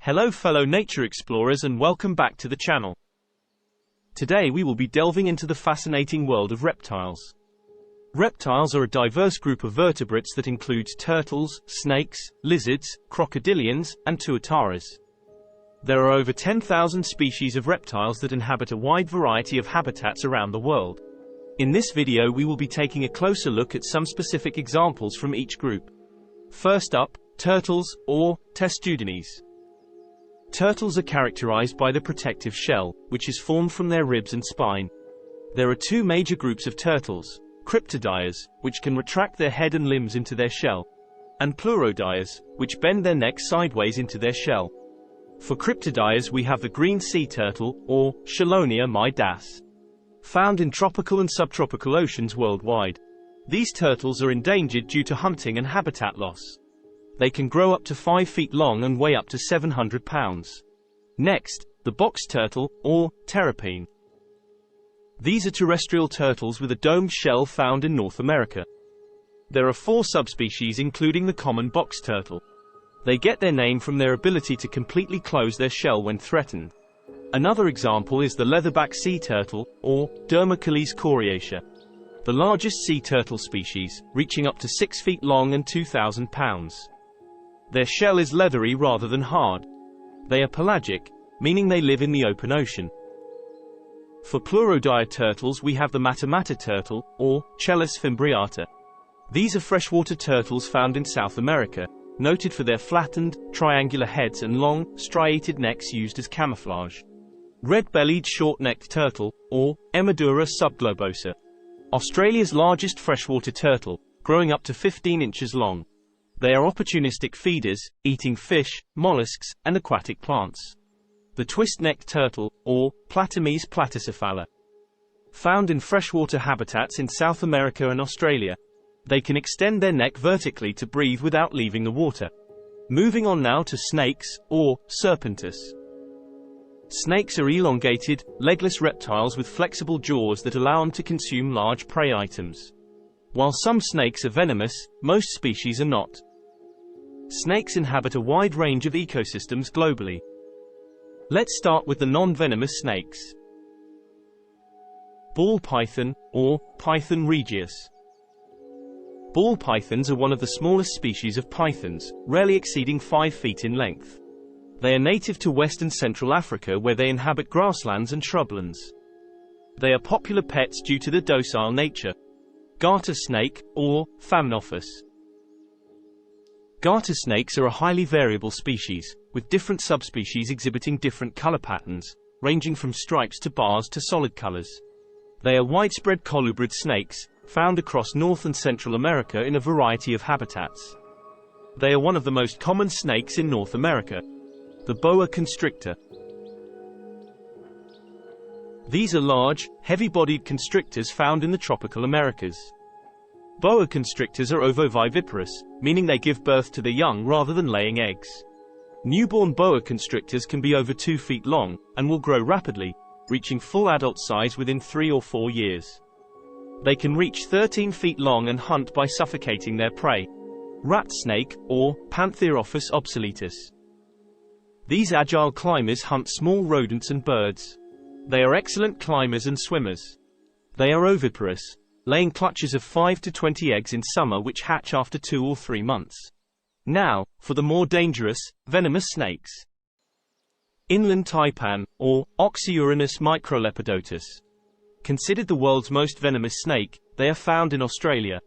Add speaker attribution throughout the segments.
Speaker 1: Hello fellow nature explorers and welcome back to the channel. Today we will be delving into the fascinating world of reptiles. Reptiles are a diverse group of vertebrates that includes turtles, snakes, lizards, crocodilians, and tuataras. There are over 10,000 species of reptiles that inhabit a wide variety of habitats around the world. In this video we will be taking a closer look at some specific examples from each group. First up, turtles, or testudines. Turtles are characterized by the protective shell, which is formed from their ribs and spine. There are two major groups of turtles: cryptodias, which can retract their head and limbs into their shell, and pleurodires, which bend their neck sideways into their shell. For cryptodias we have the green sea turtle, or Chelonia mydas, found in tropical and subtropical oceans worldwide. These turtles are endangered due to hunting and habitat loss. They can grow up to 5 feet long and weigh up to 700 pounds. Next, the box turtle, or terrapene. These are terrestrial turtles with a domed shell found in North America. There are 4 subspecies including the common box turtle. They get their name from their ability to completely close their shell when threatened. Another example is the leatherback sea turtle, or Dermacales coriacea, the largest sea turtle species, reaching up to 6 feet long and 2,000 pounds. Their shell is leathery rather than hard. They are pelagic, meaning they live in the open ocean. For pleurodire turtles we have the matamata turtle, or Chelys fimbriata. These are freshwater turtles found in South America, noted for their flattened, triangular heads and long, striated necks used as camouflage. Red-bellied short-necked turtle, or Emodura subglobosa. Australia's largest freshwater turtle, growing up to 15 inches long. They are opportunistic feeders, eating fish, mollusks, and aquatic plants. The twist-necked turtle, or Platymes platycephala. Found in freshwater habitats in South America and Australia. They can extend their neck vertically to breathe without leaving the water. Moving on now to snakes, or Serpentis. Snakes are elongated, legless reptiles with flexible jaws that allow them to consume large prey items. While some snakes are venomous, most species are not. Snakes inhabit a wide range of ecosystems globally. Let's start with the non-venomous snakes. Ball python, or Python regius. Ball pythons are one of the smallest species of pythons, rarely exceeding 5 feet in length. They are native to West and Central Africa where they inhabit grasslands and shrublands. They are popular pets due to their docile nature. Garter snake, or Thamnophis. Garter snakes are a highly variable species, with different subspecies exhibiting different color patterns, ranging from stripes to bars to solid colors. They are widespread colubrid snakes, found across North and Central America in a variety of habitats. They are one of the most common snakes in North America. The boa constrictor. These are large, heavy-bodied constrictors found in the tropical Americas. Boa constrictors are ovoviviparous, meaning they give birth to their young rather than laying eggs. Newborn boa constrictors can be over 2 feet long, and will grow rapidly, reaching full adult size within 3 or 4 years. They can reach 13 feet long and hunt by suffocating their prey. Rat snake, or Pantherophis obsoletus. These agile climbers hunt small rodents and birds. They are excellent climbers and swimmers. They are oviparous, laying clutches of 5 to 20 eggs in summer which hatch after 2 or 3 months. Now, for the more dangerous, venomous snakes. Inland taipan, or Oxyuranus microlepidotus. Considered the world's most venomous snake, they are found in Australia.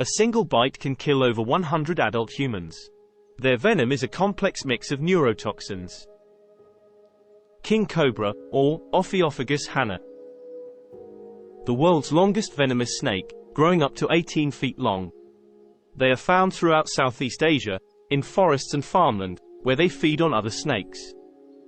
Speaker 1: A single bite can kill over 100 adult humans. Their venom is a complex mix of neurotoxins. King cobra, or Ophiophagus hanna. The world's longest venomous snake, growing up to 18 feet long. They are found throughout Southeast Asia, in forests and farmland, where they feed on other snakes.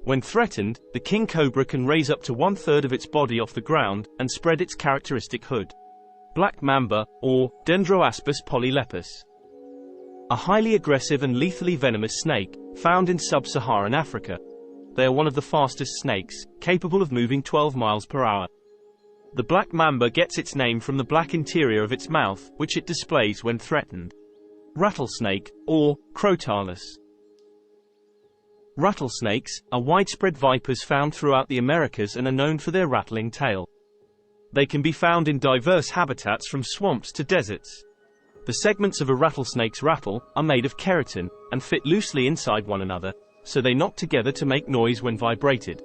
Speaker 1: When threatened, the king cobra can raise up to 1/3 of its body off the ground, and spread its characteristic hood. Black mamba, or Dendroaspis polylepis. A highly aggressive and lethally venomous snake, found in sub-Saharan Africa. They are one of the fastest snakes, capable of moving 12 miles per hour. The black mamba gets its name from the black interior of its mouth, which it displays when threatened. Rattlesnake, or Crotalus. Rattlesnakes are widespread vipers found throughout the Americas and are known for their rattling tail. They can be found in diverse habitats from swamps to deserts. The segments of a rattlesnake's rattle are made of keratin and fit loosely inside one another, so they knock together to make noise when vibrated.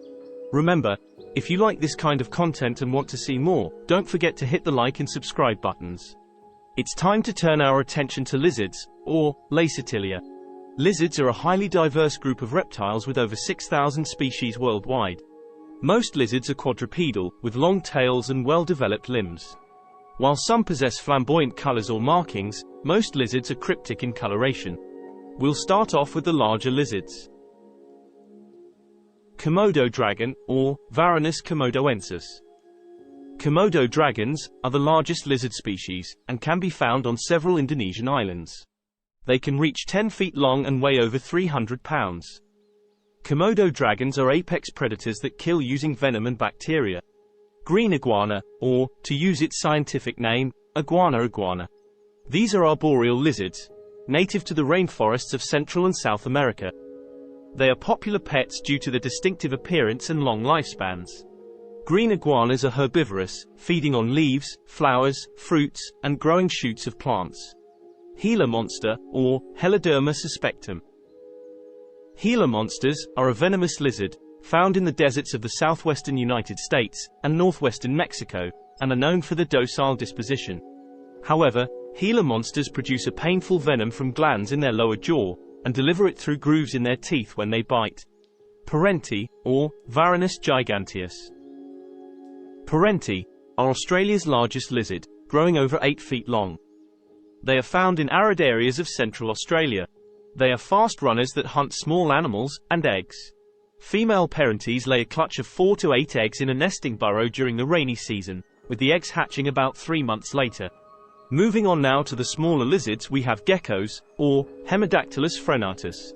Speaker 1: Remember, if you like this kind of content and want to see more, don't forget to hit the like and subscribe buttons. It's time to turn our attention to lizards, or Lacertilia. Lizards are a highly diverse group of reptiles with over 6,000 species worldwide. Most lizards are quadrupedal, with long tails and well-developed limbs. While some possess flamboyant colors or markings, most lizards are cryptic in coloration. We'll start off with the larger lizards. Komodo dragon, or Varanus komodoensis. Komodo dragons are the largest lizard species, and can be found on several Indonesian islands. They can reach 10 feet long and weigh over 300 pounds. Komodo dragons are apex predators that kill using venom and bacteria. Green iguana, or, to use its scientific name, iguana. These are arboreal lizards, native to the rainforests of Central and South America. They are popular pets due to their distinctive appearance and long lifespans. Green iguanas are herbivorous, feeding on leaves, flowers, fruits, and growing shoots of plants. Gila monster, or Heloderma suspectum. Gila monsters are a venomous lizard, found in the deserts of the southwestern United States and northwestern Mexico, and are known for their docile disposition. However, Gila monsters produce a painful venom from glands in their lower jaw, and deliver it through grooves in their teeth when they bite. Parenti, or Varanus giganteus. Parenti are Australia's largest lizard, growing over 8 feet long. They are found in arid areas of central Australia. They are fast runners that hunt small animals and eggs. Female parentes lay a clutch of 4 to 8 eggs in a nesting burrow during the rainy season, with the eggs hatching about 3 months later. Moving on now to the smaller lizards, we have geckos, or Hemidactylus frenatus.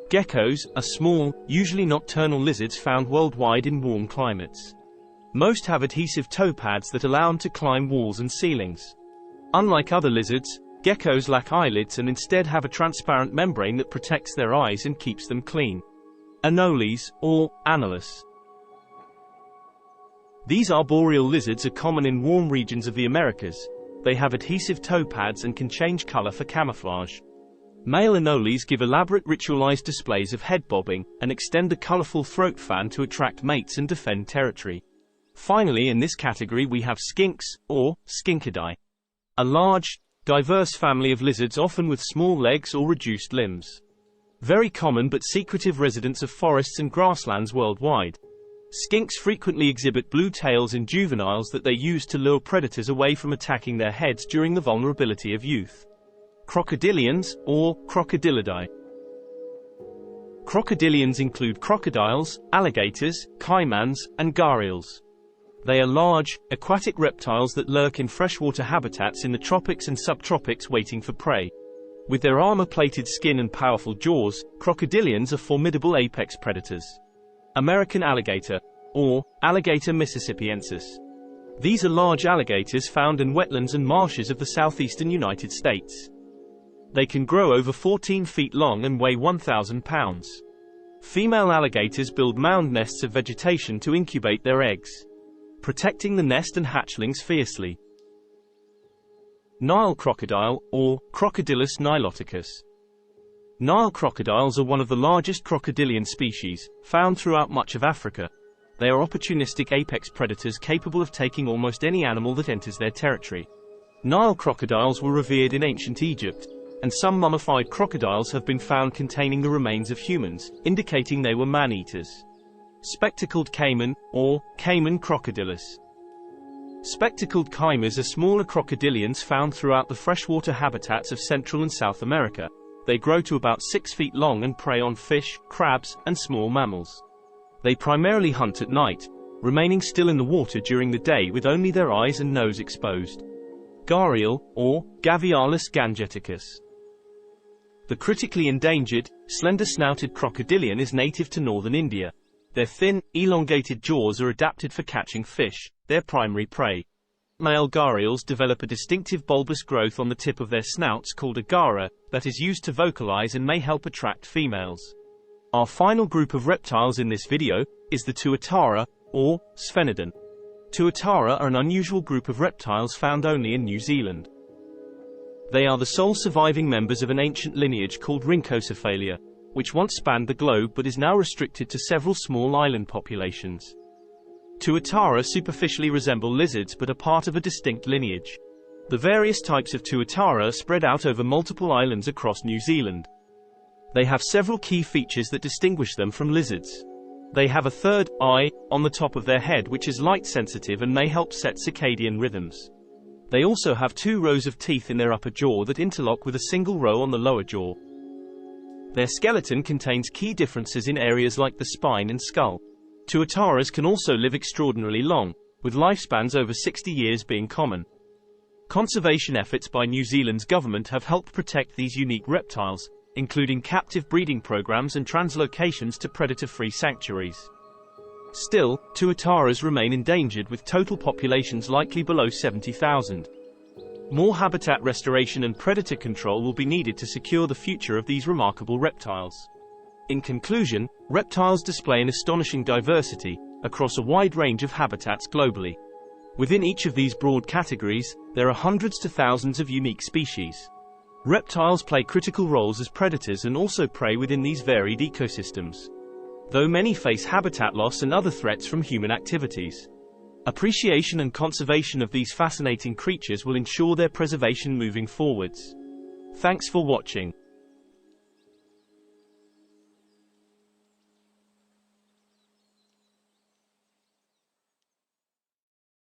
Speaker 1: Geckos are small, usually nocturnal lizards found worldwide in warm climates. Most have adhesive toe pads that allow them to climb walls and ceilings. Unlike other lizards, geckos lack eyelids and instead have a transparent membrane that protects their eyes and keeps them clean. Anoles, or Anolis. These arboreal lizards are common in warm regions of the Americas. They have adhesive toe pads and can change color for camouflage. Male anoles give elaborate ritualized displays of head bobbing, and extend a colorful throat fan to attract mates and defend territory. Finally, in this category we have skinks, or Skinkidae. A large, diverse family of lizards, often with small legs or reduced limbs. Very common but secretive residents of forests and grasslands worldwide. Skinks frequently exhibit blue tails in juveniles that they use to lure predators away from attacking their heads during the vulnerability of youth. Crocodilians, or Crocodilidae. Crocodilians include crocodiles, alligators, caimans, and gharials. They are large, aquatic reptiles that lurk in freshwater habitats in the tropics and subtropics waiting for prey. With their armor-plated skin and powerful jaws, crocodilians are formidable apex predators. American alligator, or Alligator mississippiensis. These are large alligators found in wetlands and marshes of the southeastern United States. They can grow over 14 feet long and weigh 1,000 pounds. Female alligators build mound nests of vegetation to incubate their eggs, protecting the nest and hatchlings fiercely. Nile crocodile, or Crocodilus niloticus. Nile crocodiles are one of the largest crocodilian species, found throughout much of Africa. They are opportunistic apex predators capable of taking almost any animal that enters their territory. Nile crocodiles were revered in ancient Egypt, and some mummified crocodiles have been found containing the remains of humans, indicating they were man-eaters. Spectacled caiman, or Caiman crocodilus. Spectacled caimas are smaller crocodilians found throughout the freshwater habitats of Central and South America. They grow to about 6 feet long and prey on fish, crabs, and small mammals. They primarily hunt at night, remaining still in the water during the day with only their eyes and nose exposed. Gharial, or Gavialis gangeticus. The critically endangered, slender-snouted crocodilian is native to northern India. Their thin, elongated jaws are adapted for catching fish, their primary prey. Male gharials develop a distinctive bulbous growth on the tip of their snouts called a gara, that is used to vocalize and may help attract females. Our final group of reptiles in this video is the Tuatara, or Sphenodon. Tuatara are an unusual group of reptiles found only in New Zealand. They are the sole surviving members of an ancient lineage called Rhynchocephalia, which once spanned the globe but is now restricted to several small island populations. Tuatara superficially resemble lizards but are part of a distinct lineage. The various types of Tuatara are spread out over multiple islands across New Zealand. They have several key features that distinguish them from lizards. They have a third eye on the top of their head which is light sensitive and may help set circadian rhythms. They also have 2 rows of teeth in their upper jaw that interlock with a single row on the lower jaw. Their skeleton contains key differences in areas like the spine and skull. Tuataras can also live extraordinarily long, with lifespans over 60 years being common. Conservation efforts by New Zealand's government have helped protect these unique reptiles, including captive breeding programs and translocations to predator-free sanctuaries. Still, tuataras remain endangered with total populations likely below 70,000. More habitat restoration and predator control will be needed to secure the future of these remarkable reptiles. In conclusion, reptiles display an astonishing diversity across a wide range of habitats globally. Within each of these broad categories, there are hundreds to thousands of unique species. Reptiles play critical roles as predators and also prey within these varied ecosystems, though many face habitat loss and other threats from human activities. Appreciation and conservation of these fascinating creatures will ensure their preservation moving forwards. Thanks for watching.